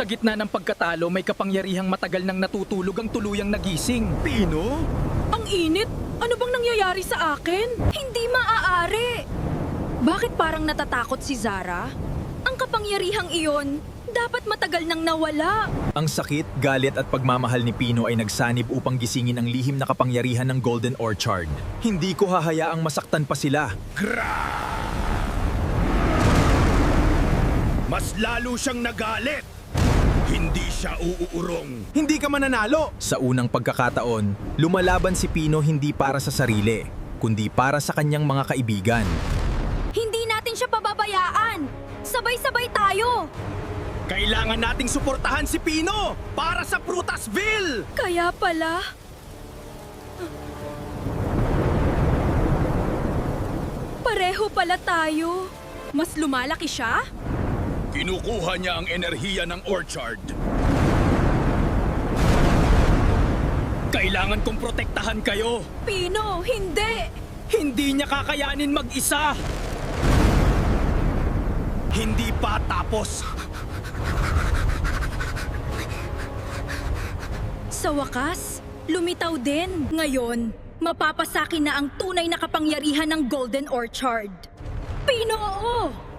Sa gitna ng pagkatalo, may kapangyarihang matagal nang natutulog ang tuluyang nagising. Pino? Ang init! Ano bang nangyayari sa akin? Hindi maaari! Bakit parang natatakot si Zara? Ang kapangyarihang iyon, dapat matagal nang nawala. Ang sakit, galit at pagmamahal ni Pino ay nagsanib upang gisingin ang lihim na kapangyarihan ng Golden Orchard. Hindi ko hahayaang masaktan pa sila. Mas lalo siyang nagalit. Hindi siya uuurong. Hindi ka mananalo! Sa unang pagkakataon, lumalaban si Pino hindi para sa sarili, kundi para sa kanyang mga kaibigan. Hindi natin siya pababayaan! Sabay-sabay tayo! Kailangan nating suportahan si Pino para sa Prutasville! Kaya pala... Pareho pala tayo. Mas lumalaki siya? Kinukuha niya ang enerhiya ng Orchard. Kailangan kong protektahan kayo. Pino, hindi! Hindi niya kakayanin mag-isa. Hindi pa tapos. Sa wakas, lumitaw din. Ngayon, mapapasakin na ang tunay na kapangyarihan ng Golden Orchard. Pino, oo!